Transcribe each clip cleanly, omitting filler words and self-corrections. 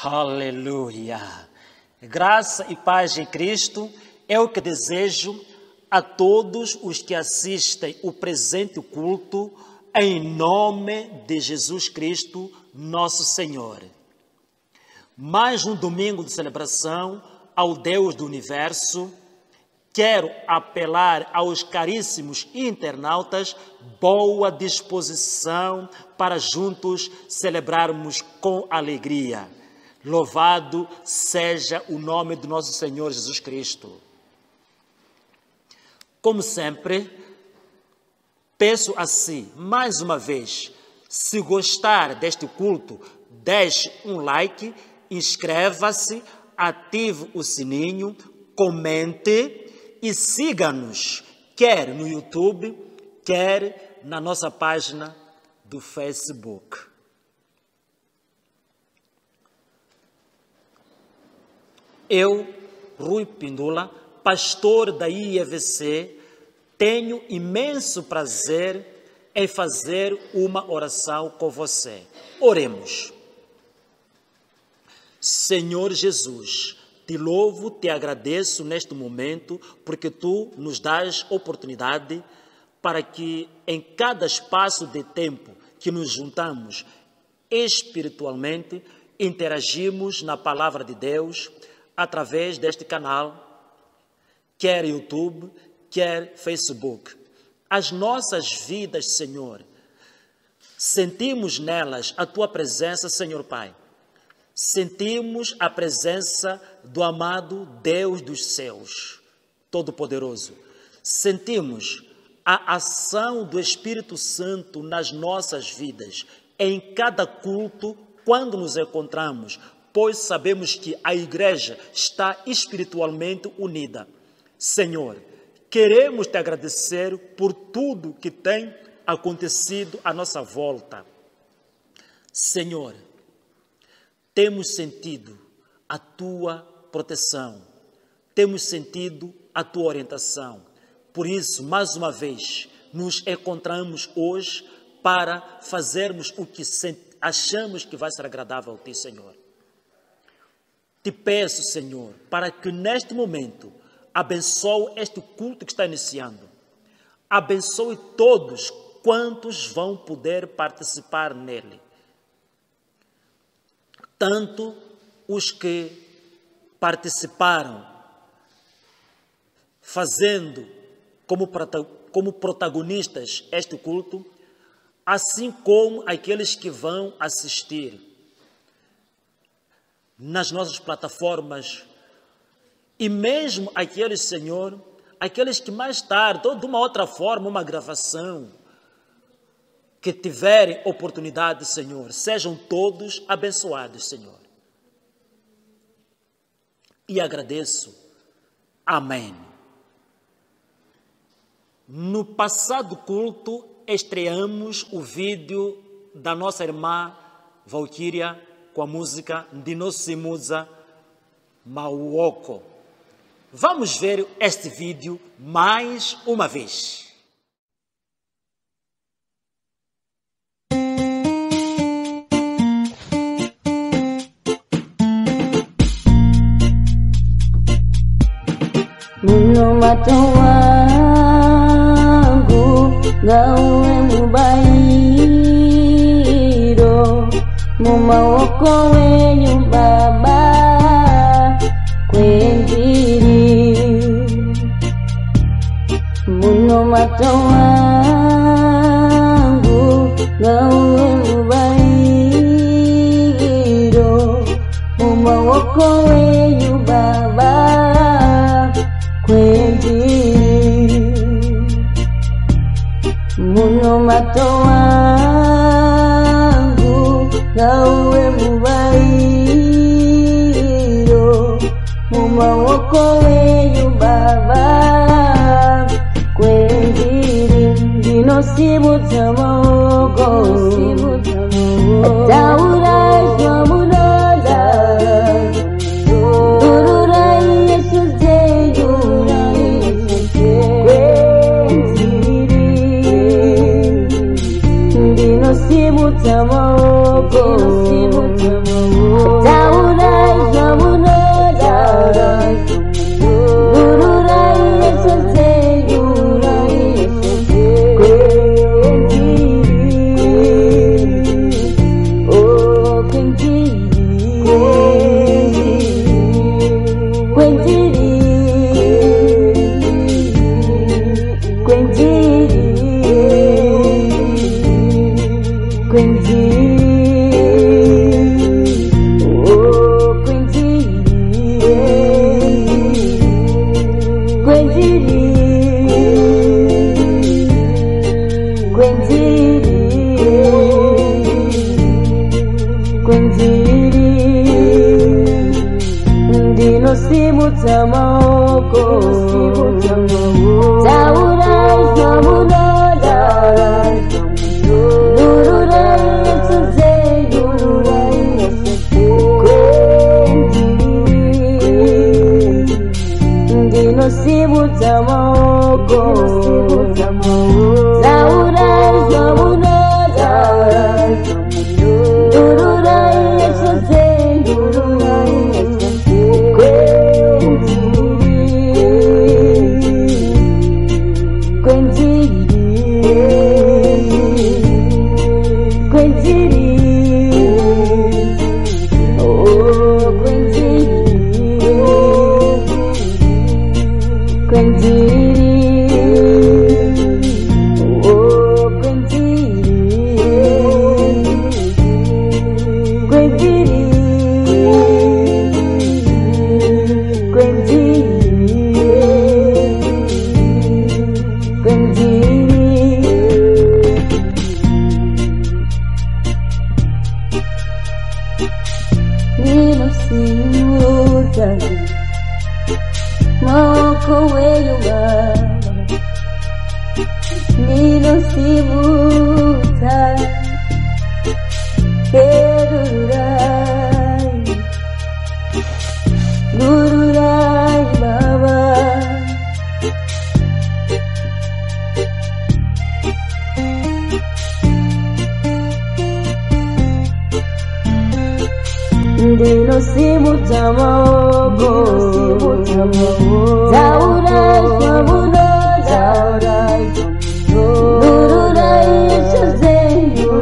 Aleluia! Graça e paz em Cristo é o que desejo a todos os que assistem o presente culto em nome de Jesus Cristo, nosso Senhor. Mais um domingo de celebração ao Deus do Universo. Quero apelar aos caríssimos internautas boa disposição para juntos celebrarmos com alegria. Louvado seja o nome do nosso Senhor Jesus Cristo. Como sempre, peço a si, mais uma vez, se gostar deste culto, deixe um like, inscreva-se, ative o sininho, comente e siga-nos, quer no YouTube, quer na nossa página do Facebook. Eu, Rui Pindula, pastor da IEVC, tenho imenso prazer em fazer uma oração com você. Oremos. Senhor Jesus, te louvo, te agradeço neste momento, porque tu nos dás oportunidade para que em cada espaço de tempo que nos juntamos espiritualmente, interagimos na palavra de Deus através deste canal, quer YouTube, quer Facebook. As nossas vidas, Senhor, sentimos nelas a Tua presença, Senhor Pai. Sentimos a presença do amado Deus dos céus, Todo-Poderoso. Sentimos a ação do Espírito Santo nas nossas vidas, em cada culto, quando nos encontramos, pois sabemos que a igreja está espiritualmente unida. Senhor, queremos te agradecer por tudo que tem acontecido à nossa volta. Senhor, temos sentido a tua proteção, temos sentido a tua orientação. Por isso, mais uma vez, nos encontramos hoje para fazermos o que achamos que vai ser agradável a ti, Senhor. Te peço, Senhor, para que neste momento abençoe este culto que está iniciando. Abençoe todos quantos vão poder participar nele. Tanto os que participaram, fazendo como protagonistas este culto, assim como aqueles que vão assistir nas nossas plataformas, e mesmo aqueles, Senhor, aqueles que mais tarde, ou de uma outra forma, uma gravação, que tiverem oportunidade, Senhor, sejam todos abençoados, Senhor. E agradeço. Amém. No passado culto, estreamos o vídeo da nossa irmã Valquíria com a música Ndinosimuza Mauoko. Vamos ver este vídeo mais uma vez. Muno macho wangu gawe mubairo mumawoko wenyu Baba kwenjiri. Muno macho wangu gawe mubairo mumawoko wenyu Baba muno macho wangu gawe mubairo mumawoko wenyu Baba kwenjiri. Ndinosimuza mawoko taurajwa munola ururai Yesu zeyu kwenjiri. Ndinosimuza mawoko taurajwa Ndinosimu tamaoko Taurai Samunoda Nururai Suzeyu Ndinosimu tamaoko Taurai Samunoda Nururai Suzeyu Ndinosimu tamaoko Taurai Samunoda Nururai Suzeyu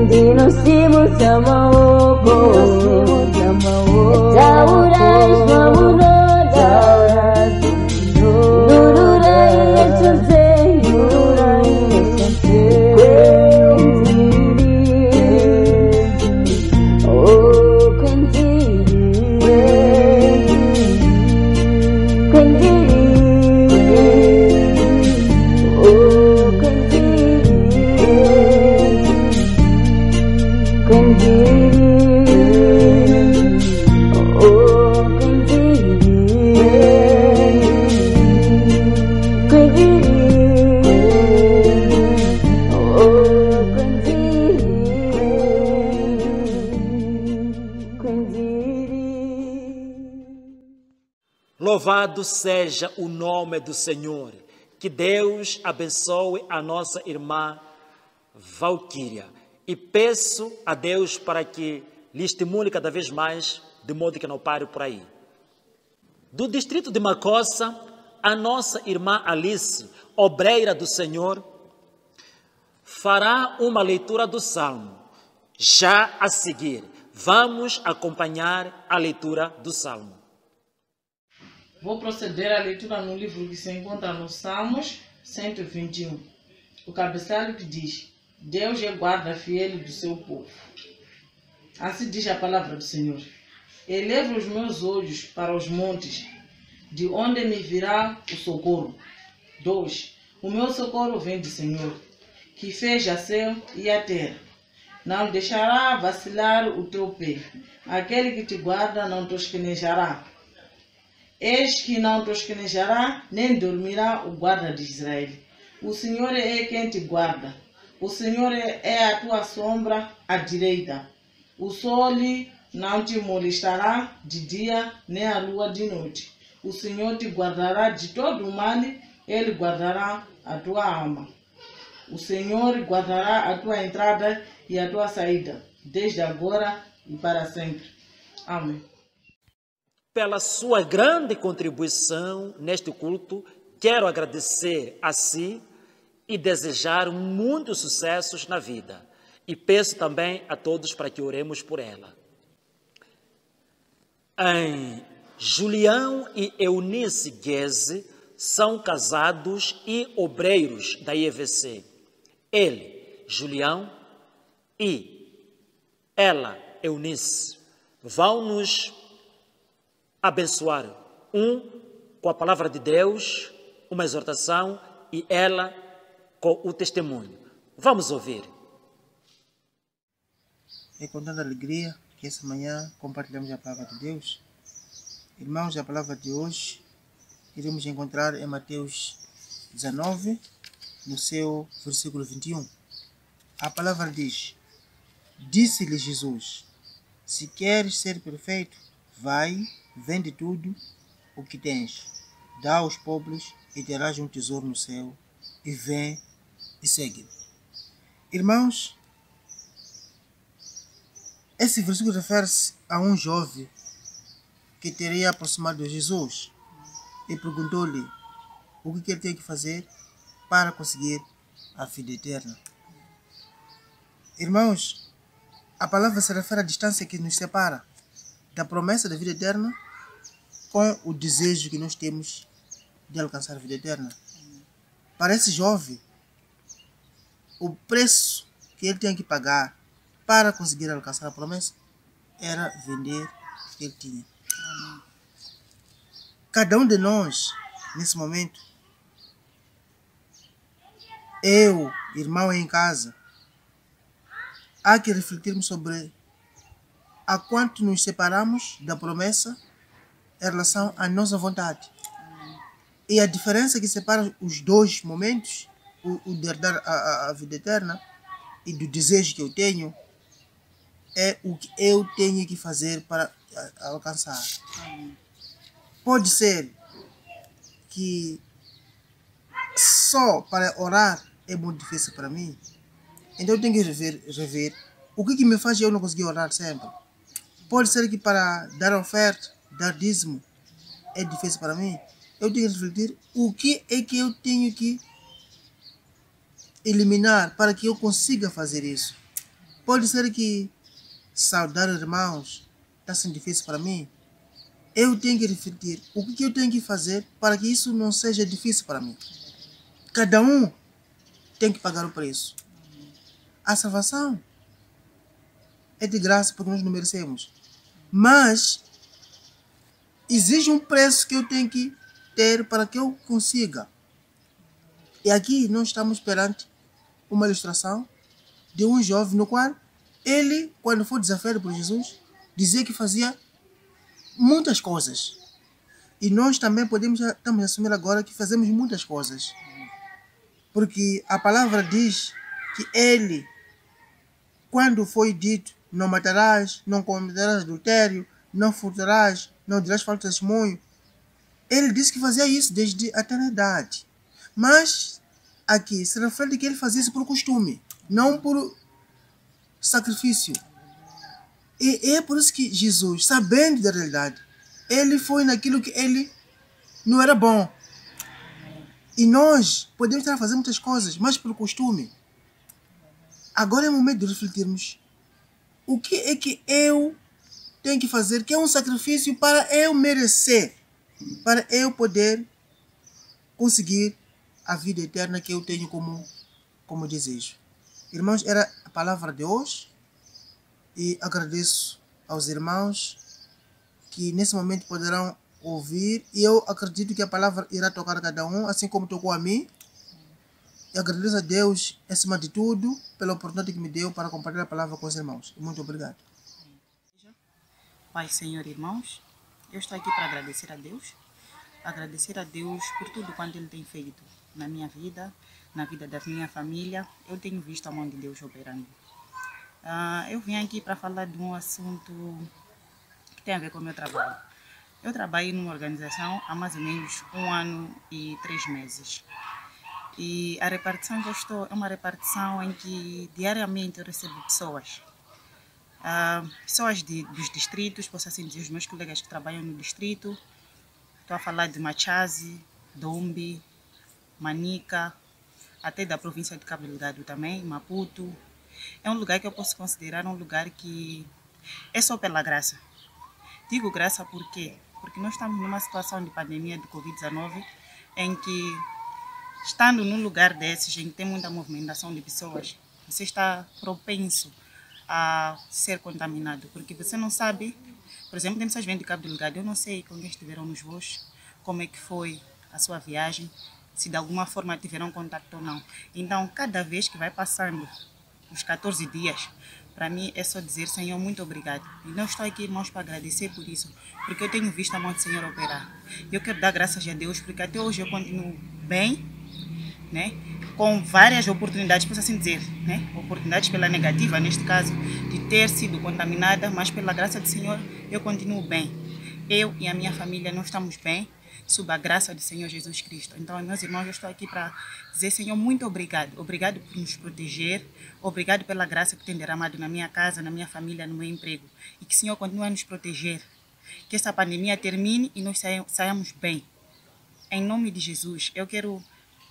Ndinosimu tamaoko Taurai Samunoda Nururai Suzeyu Louvado seja o nome do Senhor. Que Deus abençoe a nossa irmã Valquíria. E peço a Deus para que lhe estimule cada vez mais, de modo que não pare por aí. Do distrito de Macossa, a nossa irmã Alice, obreira do Senhor, fará uma leitura do Salmo. Já a seguir, vamos acompanhar a leitura do Salmo. Vou proceder à leitura no livro que se encontra nos Salmos 121. O cabeçalho que diz: Deus é guarda fiel do seu povo. Assim diz a palavra do Senhor. Elevo os meus olhos para os montes, de onde me virá o socorro. 2. O meu socorro vem do Senhor, que fez o céu e a terra. Não deixará vacilar o teu pé. Aquele que te guarda não tosquenejará. Eis que não tosquenejará, nem dormirá o guarda de Israel. O Senhor é quem te guarda. O Senhor é a tua sombra à direita. O sol não te molestará de dia, nem a lua de noite. O Senhor te guardará de todo o mal, Ele guardará a tua alma. O Senhor guardará a tua entrada e a tua saída, desde agora e para sempre. Amém. Pela sua grande contribuição neste culto, quero agradecer a si e desejar muitos sucessos na vida. E peço também a todos para que oremos por ela. Julião e Eunice Guese são casados e obreiros da IEVC. Ele, Julião, e ela, Eunice, vão nos abençoar, com a palavra de Deus, uma exortação, e ela com o testemunho. Vamos ouvir. É com tanta alegria que essa manhã compartilhamos a palavra de Deus. Irmãos, a palavra de hoje iremos encontrar em Mateus 19, no seu versículo 21. A palavra diz: Disse-lhe Jesus: Se queres ser perfeito, vai, vende tudo o que tens, dá aos pobres e terás um tesouro no céu, e vem e segue-me. Irmãos, esse versículo refere-se a um jovem que teria aproximado de Jesus e perguntou-lhe o que ele tinha que fazer para conseguir a vida eterna. Irmãos, a palavra se refere à distância que nos separa da promessa da vida eterna com o desejo que nós temos de alcançar a vida eterna. Para esse jovem, o preço que ele tinha que pagar para conseguir alcançar a promessa era vender o que ele tinha. Cada um de nós, nesse momento, eu, irmão em casa, há que refletirmos sobre a quanto nos separamos da promessa em relação à nossa vontade. E a diferença que separa os dois momentos, o de herdar a vida eterna e do desejo que eu tenho, é o que eu tenho que fazer para alcançar. Pode ser que só para orar é muito difícil para mim. Então eu tenho que rever o que me faz eu não conseguir orar sempre. Pode ser que para dar oferta, dar dízimo, é difícil para mim. Eu tenho que refletir o que é que eu tenho que eliminar para que eu consiga fazer isso. Pode ser que saudar irmãos está sendo difícil para mim. Eu tenho que refletir o que eu tenho que fazer para que isso não seja difícil para mim. Cada um tem que pagar o preço. A salvação é de graça porque nós não merecemos. Mas exige um preço que eu tenho que ter para que eu consiga. E aqui nós estamos perante uma ilustração de um jovem no qual ele, quando foi desafiado por Jesus, dizia que fazia muitas coisas. E nós também estamos a assumir agora que fazemos muitas coisas. Porque a palavra diz que ele, quando foi dito, não matarás, não cometerás adultério, não furtarás, não dirás falso testemunho, ele disse que fazia isso desde a eternidade. Mas aqui se refere que ele fazia isso por costume, não por sacrifício. E é por isso que Jesus, sabendo da realidade, ele foi naquilo que ele não era bom. E nós podemos estar a fazer muitas coisas, mas por costume. Agora é o momento de refletirmos. O que é que eu tenho que fazer, que é um sacrifício para eu merecer, para eu poder conseguir a vida eterna que eu tenho como desejo. Irmãos, era a palavra de hoje. E agradeço aos irmãos que nesse momento poderão ouvir. E eu acredito que a palavra irá tocar a cada um, assim como tocou a mim. E agradeço a Deus, acima de tudo, pela oportunidade que me deu para compartilhar a palavra com os irmãos. Muito obrigado. Pai, Senhor, irmãos, eu estou aqui para agradecer a Deus por tudo quanto Ele tem feito na minha vida, na vida da minha família. Eu tenho visto a mão de Deus operando. Eu vim aqui para falar de um assunto que tem a ver com o meu trabalho. Eu trabalho numa organização há mais ou menos 1 ano e 3 meses. E a repartição que eu estou é uma repartição em que diariamente eu recebo pessoas. Pessoas dos distritos, posso assim dizer, os meus colegas que trabalham no distrito. Estou a falar de Machazi, Dombe, Manica, até da província de Cabo Delgado também, Maputo. É um lugar que eu posso considerar um lugar que é só pela graça. Digo graça por quê? Porque nós estamos numa situação de pandemia de Covid-19 em que, estando num lugar desses, em que tem muita movimentação de pessoas, você está propenso a ser contaminado, porque você não sabe, por exemplo, tem pessoas que vêm de Cabo Delgado, eu não sei com quem estiveram nos voos, como é que foi a sua viagem, se de alguma forma tiveram contato ou não. Então, cada vez que vai passando os 14 dias, para mim é só dizer, Senhor, muito obrigado. E não estou aqui, irmãos, para agradecer por isso, porque eu tenho visto a mão do Senhor operar. Eu quero dar graças a Deus, porque até hoje eu continuo bem, né? Com várias oportunidades, posso assim dizer, né? Oportunidades pela negativa, neste caso, de ter sido contaminada, mas pela graça do Senhor eu continuo bem. Eu e a minha família não estamos bem, sob a graça do Senhor Jesus Cristo. Então, meus irmãos, eu estou aqui para dizer, Senhor, muito obrigado. Obrigado por nos proteger, obrigado pela graça que tem derramado na minha casa, na minha família, no meu emprego. E que o Senhor continue a nos proteger. Que essa pandemia termine e nós saiamos bem. Em nome de Jesus, eu quero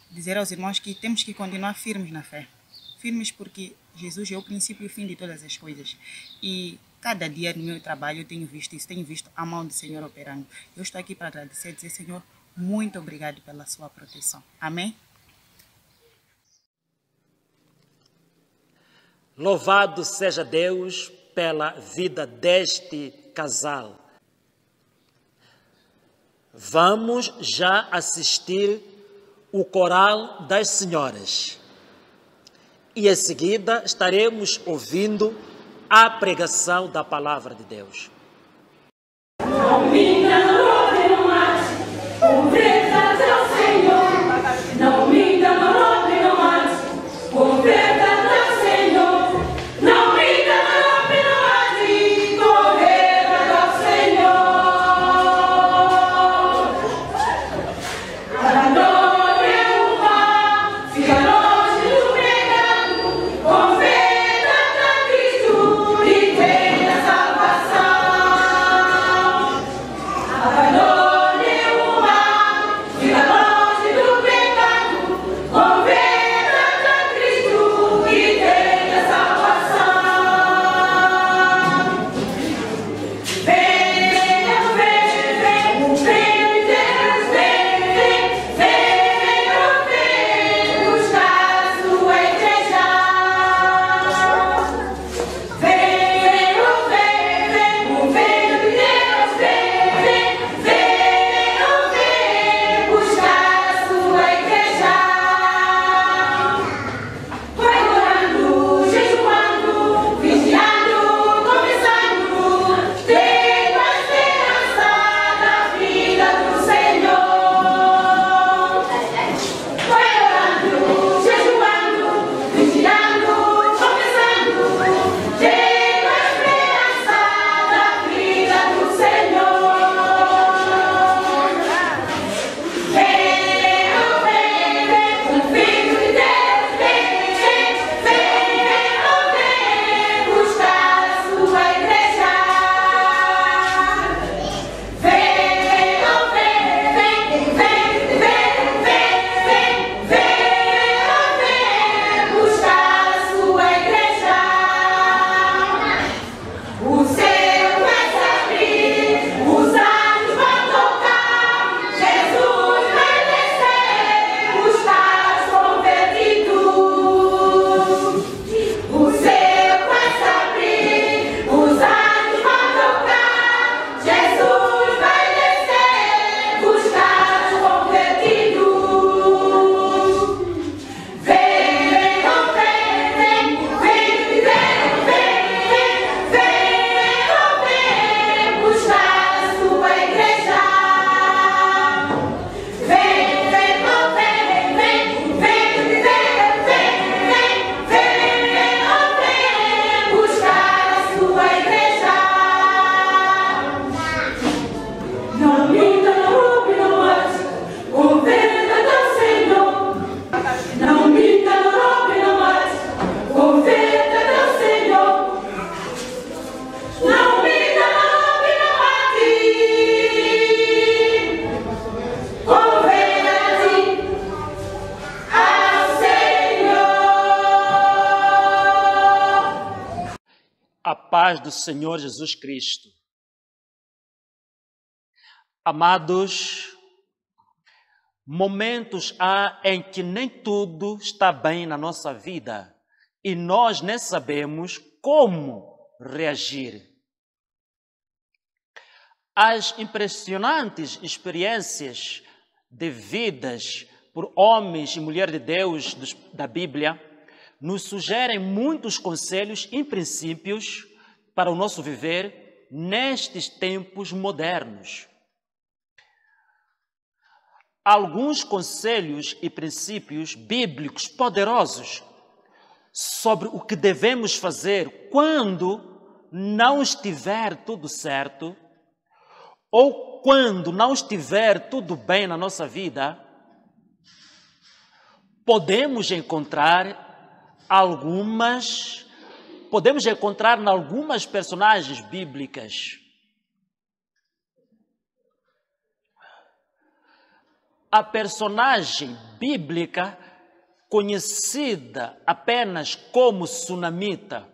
dizer aos irmãos que temos que continuar firmes na fé. Firmes porque Jesus é o princípio e o fim de todas as coisas. E cada dia no meu trabalho eu tenho visto isso, tenho visto a mão do Senhor operando. Eu estou aqui para agradecer e dizer, Senhor, muito obrigado pela sua proteção. Amém? Louvado seja Deus pela vida deste casal. Vamos já assistir o coral das senhoras. E em seguida estaremos ouvindo a pregação da palavra de Deus. Não me engano, mais, converta ao Senhor. Não me engano, mais, converta ao Senhor. Não me engano, mais, converta ao Senhor. Abandone o mal, fica longe do pecado, converta a Cristo e tenha salvação. A paz do Senhor Jesus Cristo. Amados, momentos há em que nem tudo está bem na nossa vida e nós nem sabemos como reagir. As impressionantes experiências de vidas por homens e mulheres de Deus da Bíblia, nos sugerem muitos conselhos e princípios para o nosso viver nestes tempos modernos. Alguns conselhos e princípios bíblicos poderosos sobre o que devemos fazer quando não estiver tudo certo ou quando não estiver tudo bem na nossa vida, podemos encontrar em algumas personagens bíblicas. A personagem bíblica conhecida apenas como Sunamita,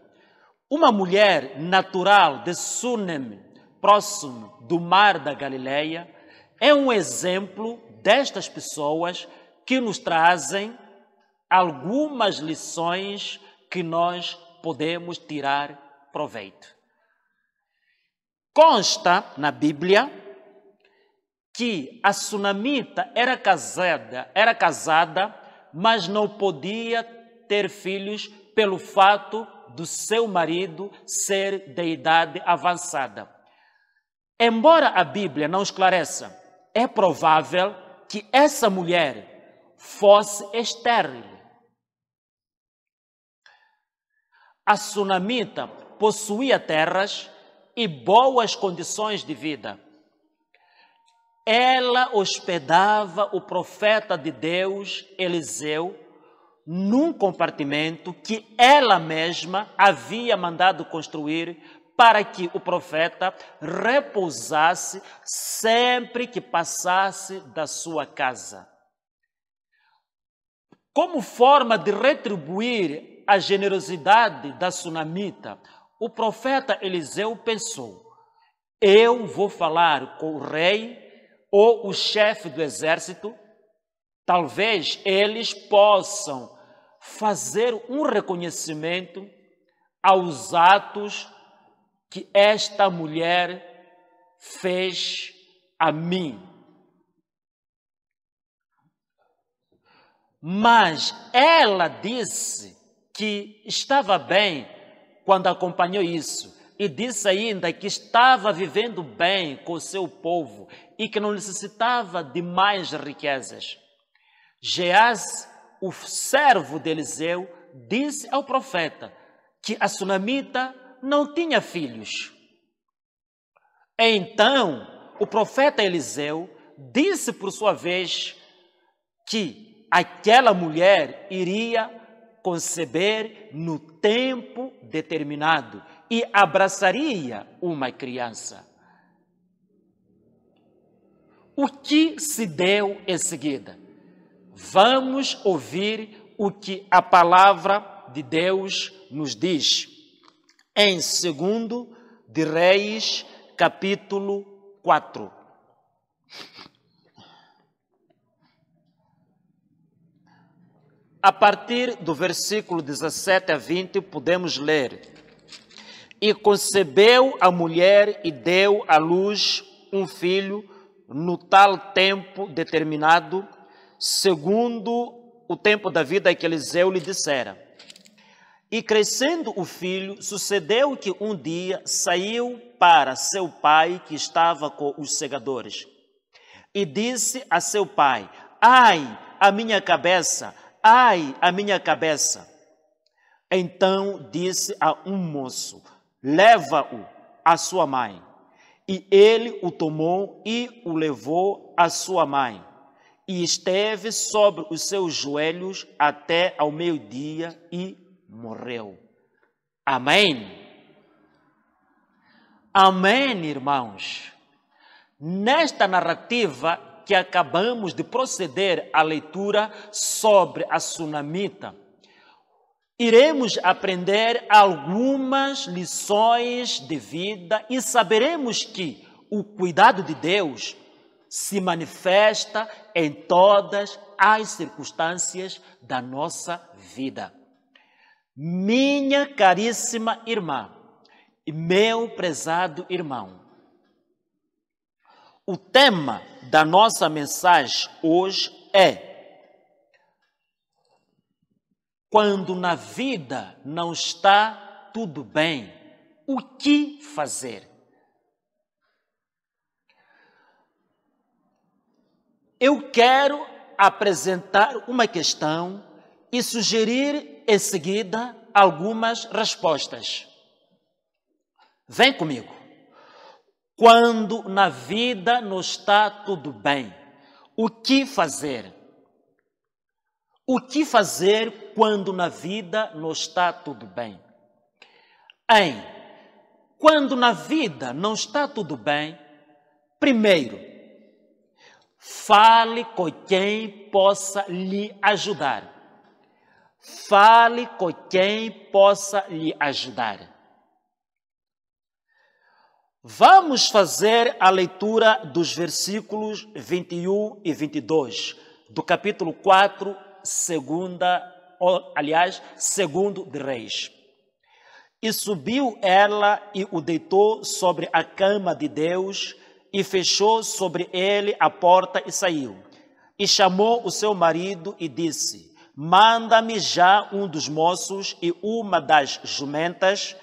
uma mulher natural de Sunem, próximo do mar da Galileia, é um exemplo destas pessoas que nos trazem algumas lições que nós podemos tirar proveito. Consta na Bíblia que a Sunamita era casada, mas não podia ter filhos pelo fato do seu marido ser de idade avançada. Embora a Bíblia não esclareça, é provável que essa mulher fosse estéril. A Sunamita possuía terras e boas condições de vida. Ela hospedava o profeta de Deus, Eliseu, num compartimento que ela mesma havia mandado construir para que o profeta repousasse sempre que passasse da sua casa. Como forma de retribuir a generosidade da Sunamita, o profeta Eliseu pensou: eu vou falar com o rei ou o chefe do exército, talvez eles possam fazer um reconhecimento aos atos que esta mulher fez a mim. Mas ela disse que estava bem quando acompanhou isso. E disse ainda que estava vivendo bem com o seu povo e que não necessitava de mais riquezas. Geás, o servo de Eliseu, disse ao profeta que a Sunamita não tinha filhos. Então, o profeta Eliseu disse por sua vez que aquela mulher iria conceber no tempo determinado e abraçaria uma criança. O que se deu em seguida? Vamos ouvir o que a palavra de Deus nos diz em 2 de Reis, capítulo 4. A partir do versículo 17 a 20, podemos ler: E concebeu a mulher e deu à luz um filho no tal tempo determinado, segundo o tempo da vida que Eliseu lhe dissera. E crescendo o filho, sucedeu que um dia saiu para seu pai, que estava com os segadores, e disse a seu pai: ai, a minha cabeça! Ai, a minha cabeça! Então disse a um moço: leva-o à sua mãe. E ele o tomou e o levou à sua mãe. E esteve sobre os seus joelhos até ao meio-dia e morreu. Amém? Amém, irmãos? Nesta narrativa que acabamos de proceder à leitura sobre a Sunamita, iremos aprender algumas lições de vida e saberemos que o cuidado de Deus se manifesta em todas as circunstâncias da nossa vida. Minha caríssima irmã e meu prezado irmão, o tema da nossa mensagem hoje é quando na vida não está tudo bem, o que fazer? Eu quero apresentar uma questão e sugerir em seguida algumas respostas. Vem comigo. Quando na vida não está tudo bem, o que fazer? O que fazer quando na vida não está tudo bem? Quando na vida não está tudo bem, primeiro, fale com quem possa lhe ajudar. Fale com quem possa lhe ajudar. Vamos fazer a leitura dos versículos 21 e 22 do capítulo 4, segundo de Reis. E subiu ela e o deitou sobre a cama de Deus e fechou sobre ele a porta e saiu. E chamou o seu marido e disse: manda-me já um dos moços e uma das jumentas,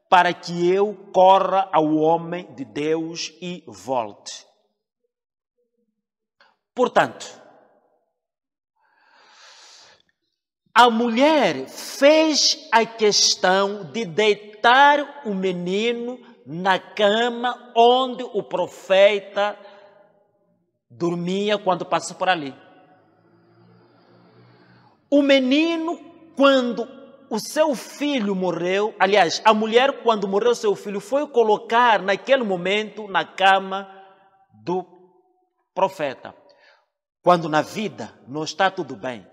para que eu corra ao homem de Deus e volte. Portanto, a mulher fez a questão de deitar o menino na cama onde o profeta dormia quando passou por ali. O menino, quando o seu filho morreu, aliás, a mulher, quando morreu seu filho, foi colocar naquele momento na cama do profeta. Quando na vida não está tudo bem,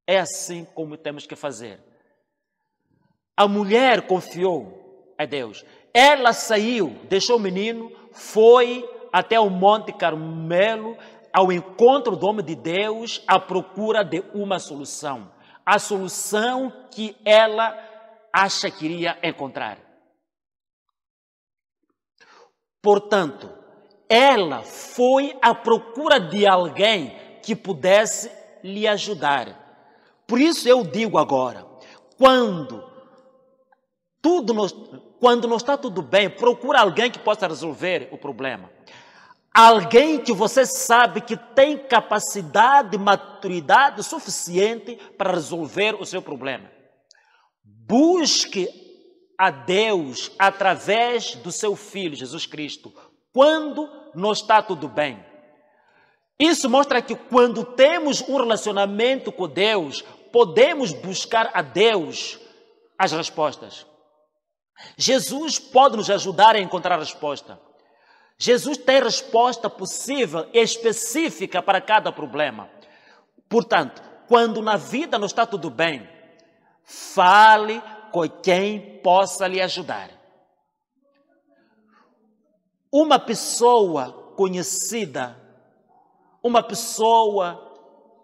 é assim como temos que fazer. A mulher confiou a Deus. Ela saiu, deixou o menino, foi até o Monte Carmelo, ao encontro do homem de Deus, à procura de uma solução. A solução que ela acha que iria encontrar. Portanto, ela foi à procura de alguém que pudesse lhe ajudar. Por isso eu digo agora, quando não está tudo bem, procura alguém que possa resolver o problema. Alguém que você sabe que tem capacidade, maturidade suficiente para resolver o seu problema. Busque a Deus através do seu Filho, Jesus Cristo, quando não está tudo bem. Isso mostra que quando temos um relacionamento com Deus, podemos buscar a Deus as respostas. Jesus pode nos ajudar a encontrar a resposta. Jesus tem resposta possível e específica para cada problema. Portanto, quando na vida não está tudo bem, fale com quem possa lhe ajudar. Uma pessoa conhecida, uma pessoa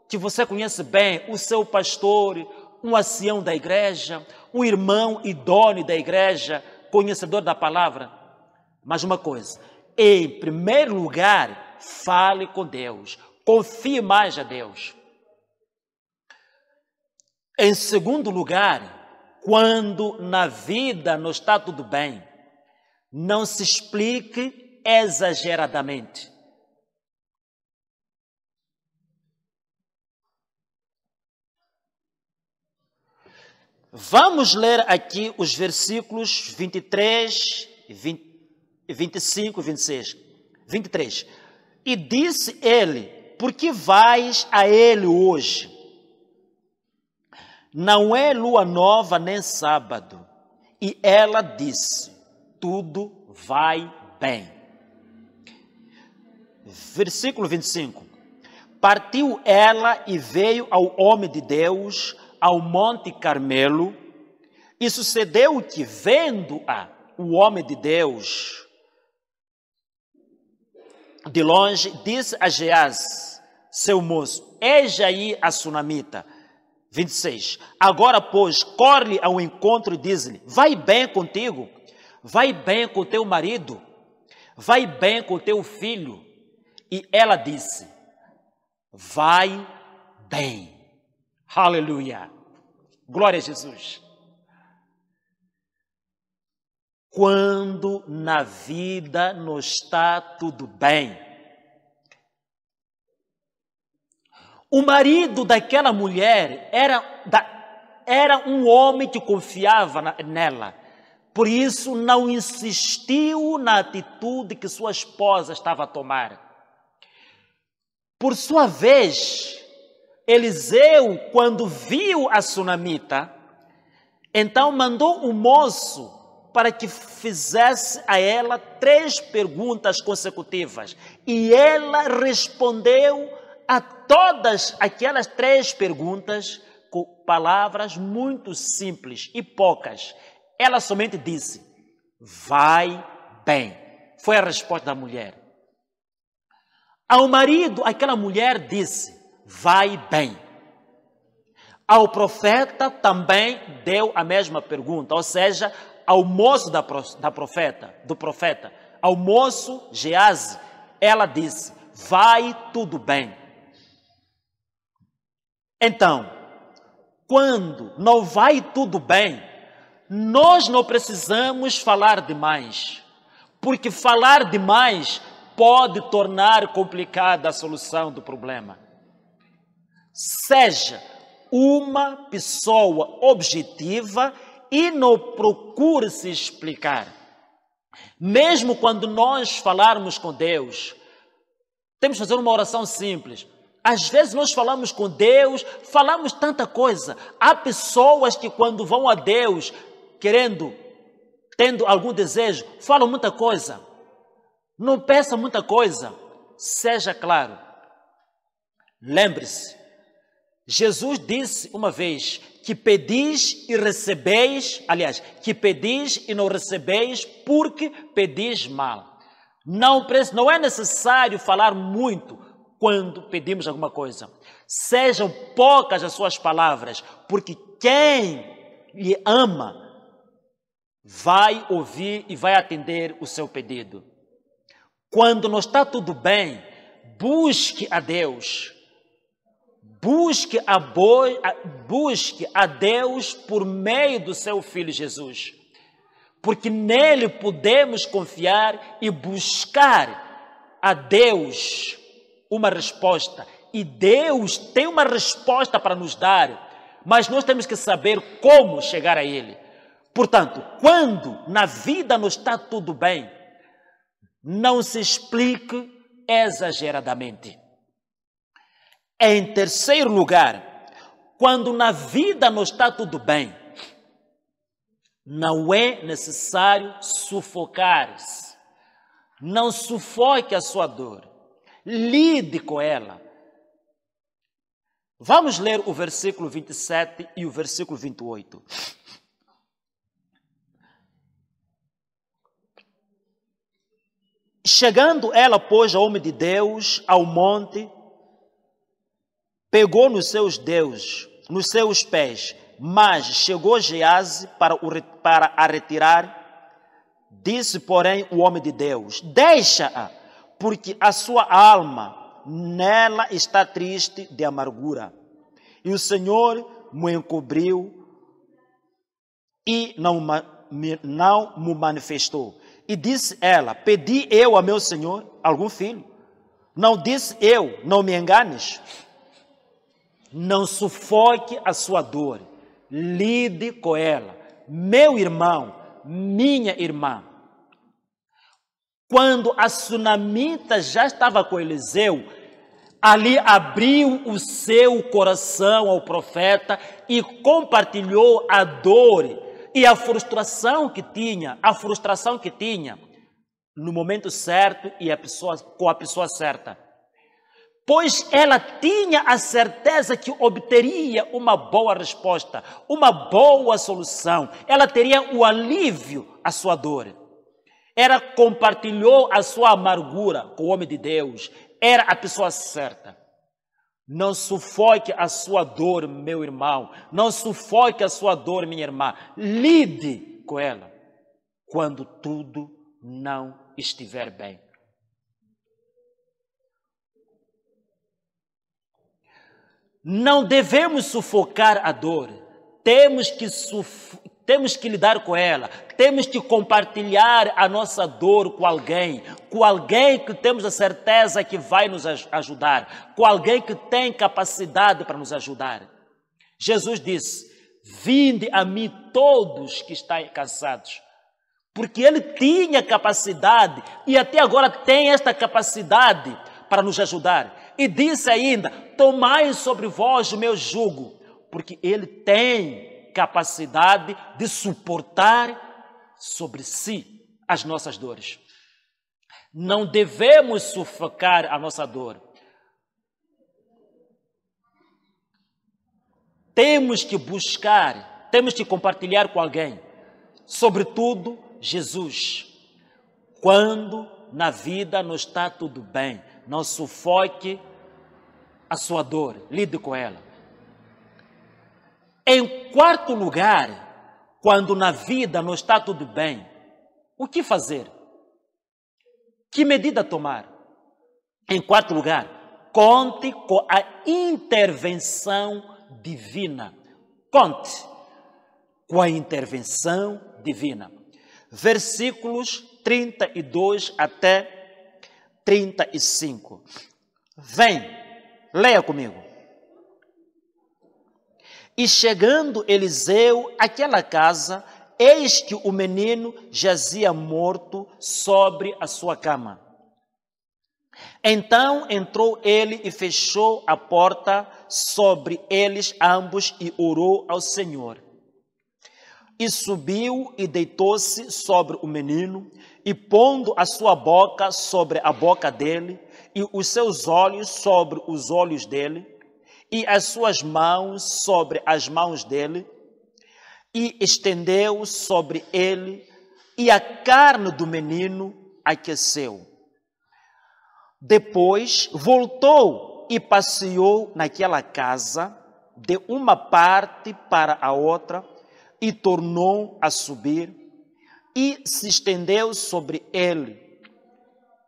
que você conhece bem, o seu pastor, um ancião da igreja, um irmão idôneo da igreja, conhecedor da palavra. Mas uma coisa, em primeiro lugar, fale com Deus, confie mais a Deus. Em segundo lugar, quando na vida não está tudo bem, não se explique exageradamente. Vamos ler aqui os versículos 23, 25 e 26. 23. E disse ele: por que vais a ele hoje? Não é lua nova nem sábado. E ela disse: tudo vai bem. Versículo 25. Partiu ela e veio ao homem de Deus, ao Monte Carmelo, e sucedeu que, vendo-a, o homem de Deus, de longe, disse a Geás, seu moço: eis aí a sunamita. 26. Agora, pois, corre ao encontro e diz-lhe: vai bem contigo, vai bem com teu marido, vai bem com teu filho. E ela disse: vai bem. Aleluia. Glória a Jesus. Quando na vida não está tudo bem, o marido daquela mulher era um homem que confiava nela. Por isso não insistiu na atitude que sua esposa estava a tomar. Por sua vez, Eliseu, quando viu a sunamita, então mandou o moço para que fizesse a ela 3 perguntas consecutivas. E ela respondeu a todas aquelas 3 perguntas com palavras muito simples e poucas. Ela somente disse, vai bem. Foi a resposta da mulher. Ao marido, aquela mulher disse, vai bem. Ao profeta também deu a mesma pergunta, ou seja, ao moço do profeta, ao moço Geazi, ela disse, vai tudo bem. Então, quando não vai tudo bem, nós não precisamos falar demais, porque falar demais pode tornar complicada a solução do problema. Seja uma pessoa objetiva e não procure se explicar. Mesmo quando nós falarmos com Deus, temos que fazer uma oração simples. Às vezes nós falamos com Deus, falamos tanta coisa. Há pessoas que quando vão a Deus, tendo algum desejo, falam muita coisa. Não peça muita coisa. Seja claro. Lembre-se, Jesus disse uma vez que pedis e recebeis, aliás, que pedis e não recebeis porque pedis mal. Não é necessário falar muito quando pedimos alguma coisa. Sejam poucas as suas palavras, porque quem lhe ama vai ouvir e vai atender o seu pedido. Quando não está tudo bem, busque a Deus. Busque a Deus por meio do seu Filho Jesus. Porque nele podemos confiar e buscar a Deus uma resposta. E Deus tem uma resposta para nos dar, mas nós temos que saber como chegar a Ele. Portanto, quando na vida não está tudo bem, não se explique exageradamente. Em terceiro lugar, quando na vida não está tudo bem, não é necessário sufocar-se. Não sufoque a sua dor. Lide com ela. Vamos ler o versículo 27 e o versículo 28. Chegando ela, pois, ao homem de Deus, ao monte, pegou nos seus pés, mas chegou Geazi para a retirar. Disse, porém, o homem de Deus, deixa-a, porque a sua alma nela está triste de amargura. E o Senhor me encobriu e não me manifestou. E disse ela, pedi eu a meu Senhor algum filho? Não disse eu, não me enganes. Não sufoque a sua dor. Lide com ela. Meu irmão, minha irmã. Quando a sunamita já estava com Eliseu, ali abriu o seu coração ao profeta e compartilhou a dor e a frustração que tinha, no momento certo e com a pessoa certa. Pois ela tinha a certeza que obteria uma boa resposta, uma boa solução. Ela teria o alívio à sua dor. Ela compartilhou a sua amargura com o homem de Deus. Era a pessoa certa. Não sufoque a sua dor, meu irmão. Não sufoque a sua dor, minha irmã. Lide com ela quando tudo não estiver bem. Não devemos sufocar a dor. Temos que lidar com ela. Temos que compartilhar a nossa dor com alguém que temos a certeza que vai nos ajudar, com alguém que tem capacidade para nos ajudar. Jesus disse: vinde a mim todos que estáis cansados. Porque ele tinha capacidade e até agora tem esta capacidade para nos ajudar. E disse ainda: tomai sobre vós o meu jugo, porque ele tem capacidade de suportar sobre si as nossas dores. Não devemos sufocar a nossa dor. Temos que buscar, temos que compartilhar com alguém, sobretudo Jesus. Quando na vida não está tudo bem, não sufoque a sua dor, lide com ela. Em quarto lugar, quando na vida não está tudo bem, o que fazer? Que medida tomar? Em quarto lugar, conte com a intervenção divina. Conte com a intervenção divina. Versículos 32 até 35. Vem, leia comigo. E chegando Eliseu àquela casa, eis que o menino jazia morto sobre a sua cama. Então entrou ele e fechou a porta sobre eles ambos e orou ao Senhor. E subiu e deitou-se sobre o menino, e pondo a sua boca sobre a boca dele, e os seus olhos sobre os olhos dele, e as suas mãos sobre as mãos dele, e estendeu sobre ele, e a carne do menino aqueceu. Depois voltou e passeou naquela casa, de uma parte para a outra, e tornou a subir, e se estendeu sobre ele.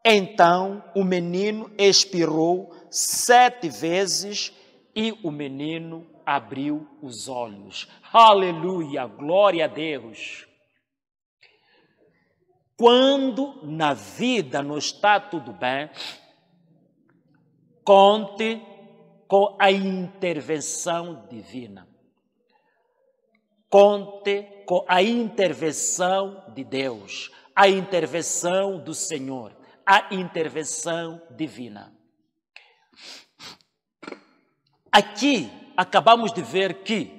Então o menino expirou 7 vezes, e o menino abriu os olhos. Aleluia, glória a Deus. Quando na vida não está tudo bem, conte com a intervenção divina. Conte com a intervenção de Deus, a intervenção do Senhor, a intervenção divina. Aqui acabamos de ver que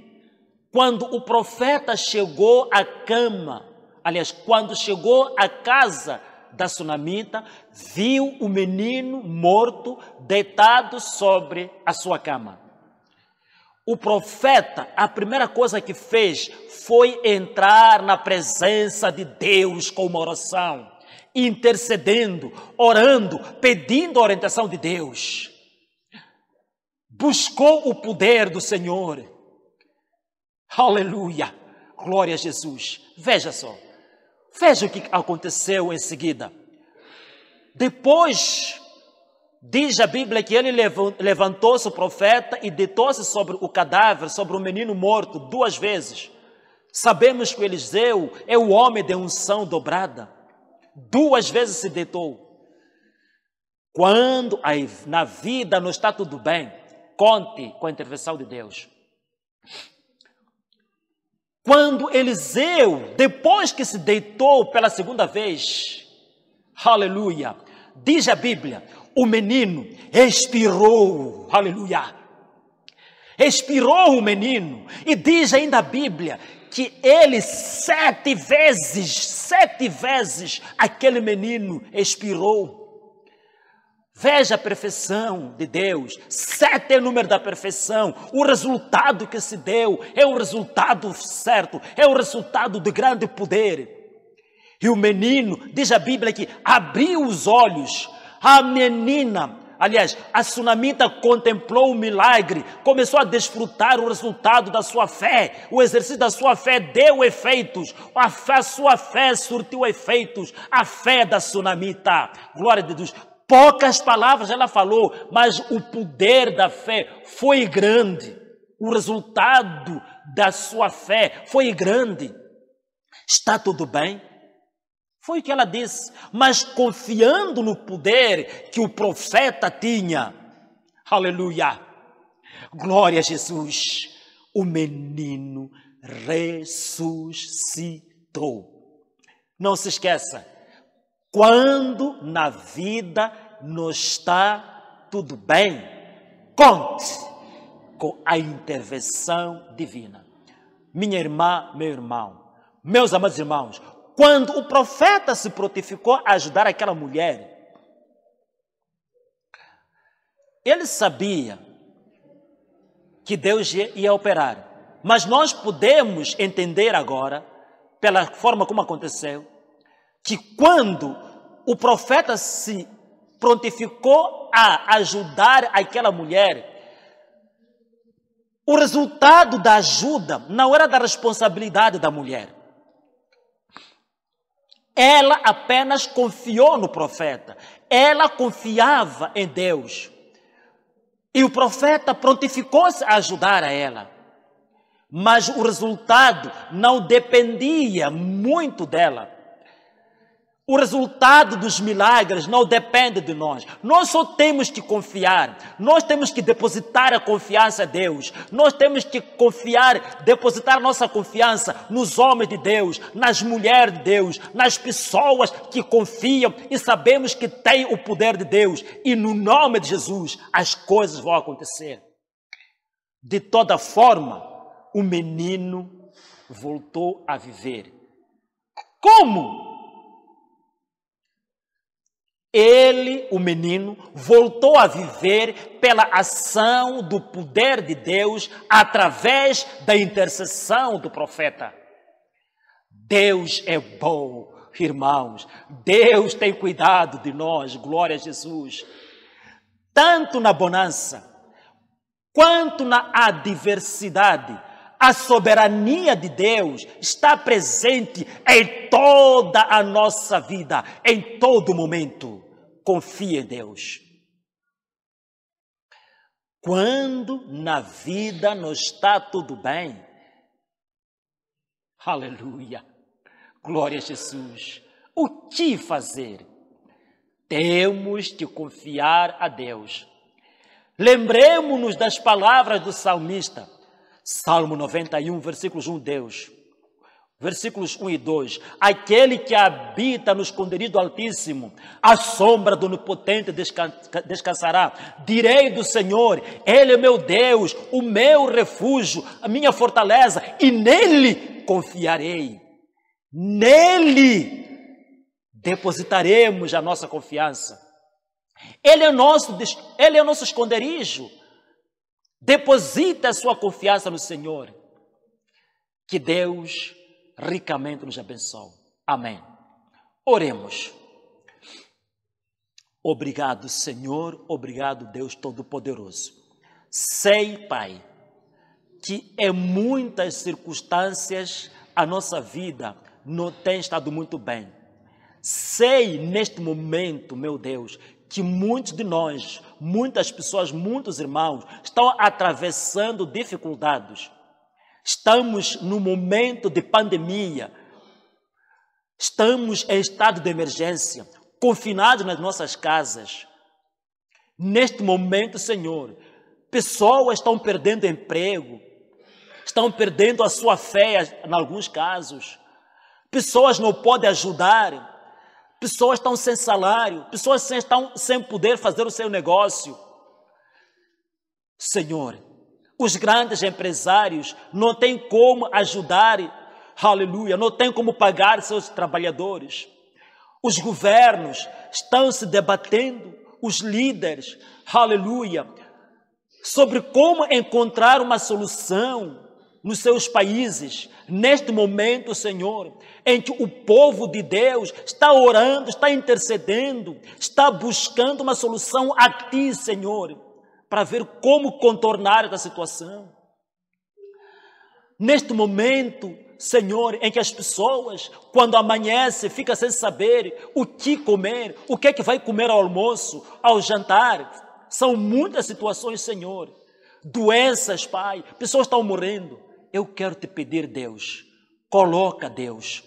quando o profeta chegou à cama, aliás, quando chegou à casa da sunamita, viu o menino morto deitado sobre a sua cama. O profeta, a primeira coisa que fez foi entrar na presença de Deus com uma oração, intercedendo, orando, pedindo a orientação de Deus. Buscou o poder do Senhor. Aleluia, glória a Jesus. Veja só, veja o que aconteceu em seguida. Depois, diz a Bíblia que ele levantou-se o profeta e deitou-se sobre o cadáver, sobre o menino morto, 2 vezes. Sabemos que Eliseu é o homem de unção dobrada. 2 vezes se deitou. Quando na vida não está tudo bem, conte com a intervenção de Deus. Quando Eliseu, depois que se deitou pela 2ª vez, aleluia, diz a Bíblia, o menino expirou, aleluia, expirou o menino, e diz ainda a Bíblia, que ele 7 vezes, aquele menino expirou. Veja a perfeição de Deus, 7 é o número da perfeição, o resultado que se deu é o resultado certo, é o resultado de grande poder. E o menino, diz a Bíblia que abriu os olhos, a menina, aliás, a sunamita contemplou o milagre, começou a desfrutar o resultado da sua fé, o exercício da sua fé deu efeitos, a sua fé surtiu efeitos, a fé da sunamita, glória de Deus. Poucas palavras ela falou, mas o poder da fé foi grande. O resultado da sua fé foi grande. Está tudo bem? Foi o que ela disse, mas confiando no poder que o profeta tinha. Aleluia! Glória a Jesus! O menino ressuscitou. Não se esqueça, quando na vida não está tudo bem, conte com a intervenção divina. Minha irmã, meu irmão, meus amados irmãos, quando o profeta se prontificou a ajudar aquela mulher, ele sabia que Deus ia operar. Mas nós podemos entender agora, pela forma como aconteceu, que quando o profeta se prontificou a ajudar aquela mulher, o resultado da ajuda não era da responsabilidade da mulher. Ela apenas confiou no profeta. Ela confiava em Deus. E o profeta prontificou-se a ajudar a ela. Mas o resultado não dependia muito dela. O resultado dos milagres não depende de nós. Nós só temos que confiar. Nós temos que depositar a confiança a Deus. Nós temos que confiar, depositar nossa confiança nos homens de Deus, nas mulheres de Deus, nas pessoas que confiam e sabemos que têm o poder de Deus. E no nome de Jesus, as coisas vão acontecer. De toda forma, o menino voltou a viver. Como? Ele, o menino, voltou a viver pela ação do poder de Deus através da intercessão do profeta. Deus é bom, irmãos. Deus tem cuidado de nós, glória a Jesus. Tanto na bonança, quanto na adversidade, a soberania de Deus está presente em toda a nossa vida, em todo momento. Confie em Deus. Quando na vida não está tudo bem, aleluia, glória a Jesus, o que fazer? Temos que confiar a Deus. Lembremos-nos das palavras do salmista, Salmo 91, versículos 1, versículos 1 e 2. Aquele que habita no esconderijo do Altíssimo, a sombra do Onipotente descansará. Direi do Senhor, Ele é meu Deus, o meu refúgio, a minha fortaleza, e nele confiarei. Nele depositaremos a nossa confiança. Ele é nosso esconderijo. Deposita a sua confiança no Senhor. Que Deus ricamente nos abençoe. Amém. Oremos. Obrigado, Senhor. Obrigado, Deus Todo-Poderoso. Sei, Pai, que em muitas circunstâncias a nossa vida não tem estado muito bem. Sei neste momento, meu Deus, que muitos de nós, muitas pessoas, muitos irmãos estão atravessando dificuldades. Estamos no momento de pandemia. Estamos em estado de emergência, confinados nas nossas casas. Neste momento, Senhor, pessoas estão perdendo emprego, estão perdendo a sua fé em alguns casos. Pessoas não podem ajudar. Pessoas estão sem salário, pessoas estão sem poder fazer o seu negócio. Senhor, os grandes empresários não têm como ajudar, aleluia, não têm como pagar seus trabalhadores. Os governos estão se debatendo, os líderes, aleluia, sobre como encontrar uma solução nos seus países, neste momento, Senhor, em que o povo de Deus está orando, está intercedendo, está buscando uma solução a Ti, Senhor, para ver como contornar essa situação. Neste momento, Senhor, em que as pessoas, quando amanhece, ficam sem saber o que comer, o que é que vai comer ao almoço, ao jantar. São muitas situações, Senhor. Doenças, Pai, pessoas estão morrendo. Eu quero te pedir, Deus, coloca, Deus,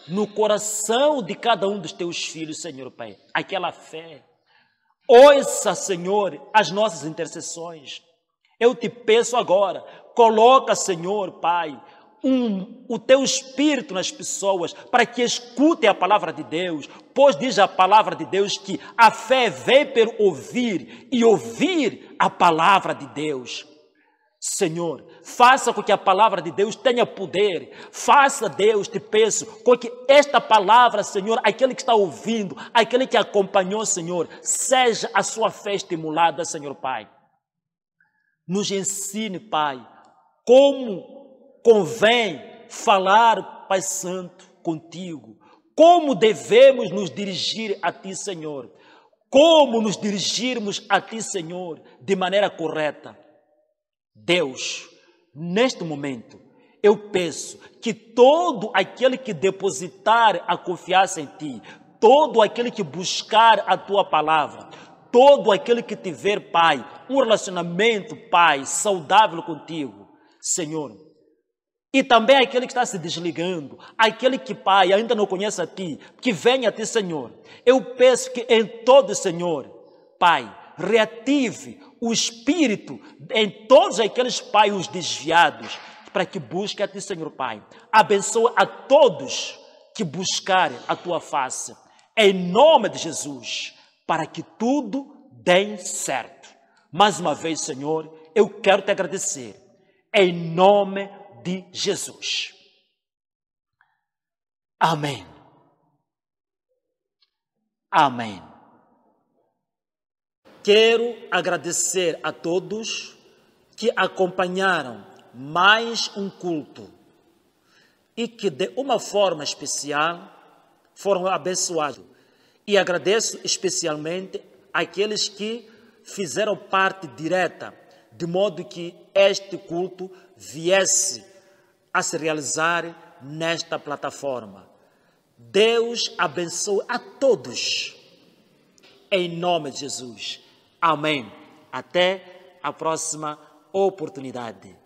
no coração de cada um dos teus filhos, Senhor, Pai, aquela fé. Ouça, Senhor, as nossas intercessões. Eu te peço agora, coloca, Senhor, Pai, o teu espírito nas pessoas, para que escutem a palavra de Deus, pois diz a palavra de Deus que a fé vem pelo ouvir e ouvir a palavra de Deus. Senhor, faça com que a palavra de Deus tenha poder. Faça, Deus, te peço, com que esta palavra, Senhor, aquele que está ouvindo, aquele que acompanhou, Senhor, seja a sua fé estimulada, Senhor Pai. Nos ensine, Pai, como convém falar, Pai Santo, contigo. Como devemos nos dirigir a Ti, Senhor. Como nos dirigirmos a Ti, Senhor, de maneira correta. Deus, neste momento, eu peço que todo aquele que depositar a confiança em Ti, todo aquele que buscar a Tua palavra, todo aquele que tiver, Pai, um relacionamento, Pai, saudável contigo, Senhor, e também aquele que está se desligando, aquele que, Pai, ainda não conhece a Ti, que venha a Ti, Senhor. Eu peço que em todo, Senhor, Pai, reative o espírito em todos aqueles, Pai, os desviados, para que busquem a Ti, Senhor, Pai. Abençoa a todos que buscarem a Tua face, em nome de Jesus, para que tudo dê certo. Mais uma vez, Senhor, eu quero Te agradecer, em nome de Jesus. Amém. Amém. Quero agradecer a todos que acompanharam mais um culto e que de uma forma especial foram abençoados. E agradeço especialmente àqueles que fizeram parte direta, de modo que este culto viesse a se realizar nesta plataforma. Deus abençoe a todos, em nome de Jesus. Amém. Até a próxima oportunidade.